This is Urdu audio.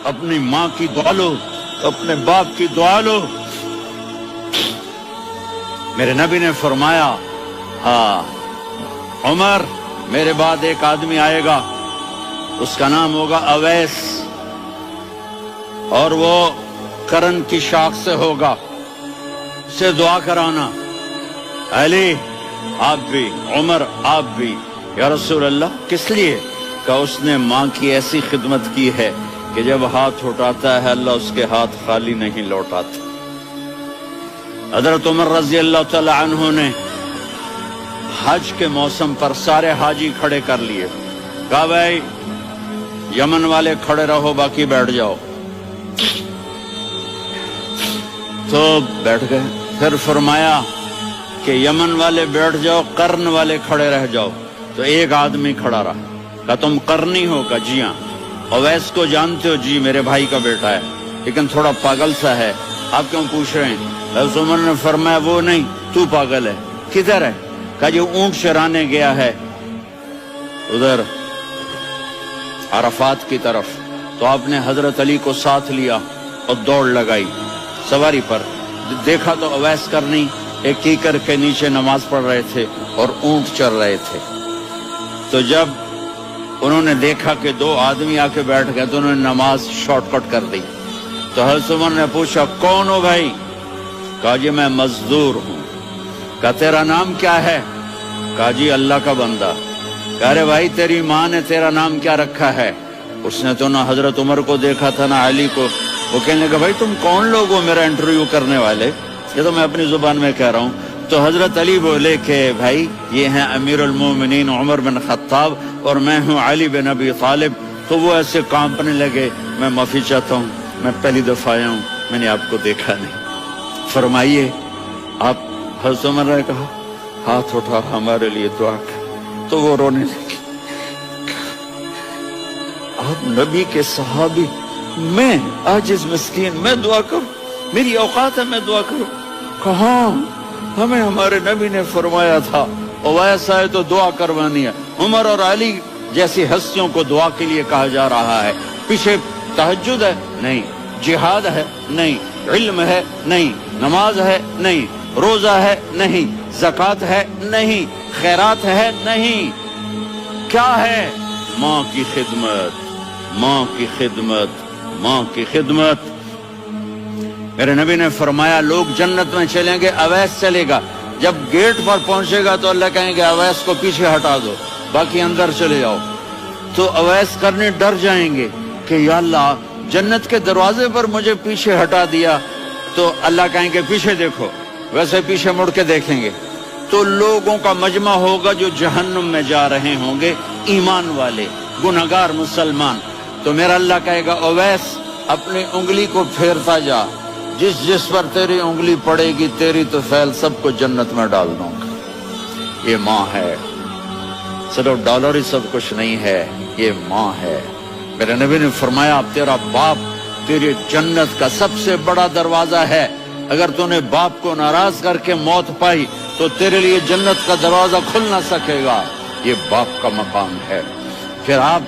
اپنی ماں کی دعا لو، اپنے باپ کی دعا لو۔ میرے نبی نے فرمایا ہاں عمر، میرے بعد ایک آدمی آئے گا، اس کا نام ہوگا اویس، اور وہ کرن کی شاخ سے ہوگا، اسے دعا کرانا۔ علی آپ بھی، عمر آپ بھی۔ یا رسول اللہ کس لیے؟ کہ اس نے ماں کی ایسی خدمت کی ہے کہ جب ہاتھ اٹھاتا ہے اللہ اس کے ہاتھ خالی نہیں لوٹاتا۔ حضرت عمر رضی اللہ تعالی عنہ نے حج کے موسم پر سارے حاجی کھڑے کر لیے، کہا بھائی یمن والے کھڑے رہو، باقی بیٹھ جاؤ۔ تو بیٹھ گئے۔ پھر فرمایا کہ یمن والے بیٹھ جاؤ، قرن والے کھڑے رہ جاؤ۔ تو ایک آدمی کھڑا رہا، کہا تم قرنی ہو؟ کہا جی ہاں۔ اویس کو جانتے ہو؟ جی میرے بھائی کا بیٹا ہے، لیکن تھوڑا پاگل سا ہے، آپ کیوں پوچھ رہے ہیں؟ حضرت عمر نے فرمایا وہ نہیں، تو پاگل ہے۔ کدھر ہے؟ کہا جو اونٹ چرانے گیا ہے ادھر عرفات کی طرف۔ تو آپ نے حضرت علی کو ساتھ لیا اور دوڑ لگائی سواری پر۔ دیکھا تو اویس کرنی ایک کیکر کے نیچے نماز پڑھ رہے تھے اور اونٹ چر رہے تھے۔ تو جب انہوں نے دیکھا کہ دو آدمی آ کے بیٹھ گئے تو انہوں نے نماز شارٹ کٹ کر دی۔ تو حضرت عمر نے پوچھا کون ہو بھائی؟ کہا جی میں مزدور ہوں۔ کہا تیرا نام کیا ہے؟ کہا جی اللہ کا بندہ۔ کہا ارے بھائی تیری ماں نے تیرا نام کیا رکھا ہے؟ اس نے تو نہ حضرت عمر کو دیکھا تھا نہ علی کو۔ وہ کہنے لگا بھائی تم کون لوگ ہو میرا انٹرویو کرنے والے؟ یہ تو میں اپنی زبان میں کہہ رہا ہوں۔ تو حضرت علی بولے کہ بھائی یہ ہیں امیر المومنین عمر بن خطاب اور میں ہوں علی بن ابی طالب۔ تو وہ ایسے کانپنے لگے، میں معافی چاہتا ہوں، میں پہلی دفعہ آیا ہوں، میں نے آپ کو دیکھا نہیں، فرمائیے آپ۔ حضرت عمر نے کہا ہاتھ اٹھا ہمارے لیے دعا کر۔ تو وہ رونے لگے، آپ نبی کے صحابی، میں عاجز مسکین میں دعا کروں؟ میری اوقات ہے میں دعا کروں؟ کہاں، ہمیں ہمارے نبی نے فرمایا تھا اویس آئے تو دعا کروانی ہے۔ عمر اور علی جیسی ہستیوں کو دعا کے لیے کہا جا رہا ہے۔ پیچھے تہجد ہے؟ نہیں۔ جہاد ہے؟ نہیں۔ علم ہے؟ نہیں۔ نماز ہے؟ نہیں۔ روزہ ہے؟ نہیں۔ زکوٰۃ ہے؟ نہیں۔ خیرات ہے؟ نہیں۔ کیا ہے؟ ماں کی خدمت، ماں کی خدمت، ماں کی خدمت۔ میرے نبی نے فرمایا لوگ جنت میں چلیں گے، اویس چلے گا، جب گیٹ پر پہنچے گا تو اللہ کہیں گے اویس کو پیچھے ہٹا دو، باقی اندر چلے جاؤ۔ تو اویس کرنے ڈر جائیں گے کہ یا اللہ جنت کے دروازے پر مجھے پیچھے ہٹا دیا۔ تو اللہ کہیں گے پیچھے دیکھو، ویسے پیچھے مڑ کے دیکھیں گے تو لوگوں کا مجمع ہوگا جو جہنم میں جا رہے ہوں گے، ایمان والے، گنہگار مسلمان۔ تو میرا اللہ کہے گا اویس اپنی انگلی کو پھیرتا جا، جس جس پر تیری انگلی پڑے گی تیری تو فیل سب کو جنت میں ڈال دوں گا۔ یہ ماں ہے، صرف ڈالر ہی سب کچھ نہیں ہے، یہ ماں ہے۔ میرے نبی نے فرمایا اب تیرا باپ تیری جنت کا سب سے بڑا دروازہ ہے، اگر تو نے باپ کو ناراض کر کے موت پائی تو تیرے لیے جنت کا دروازہ کھل نہ سکے گا۔ یہ باپ کا مقام ہے۔ پھر آپ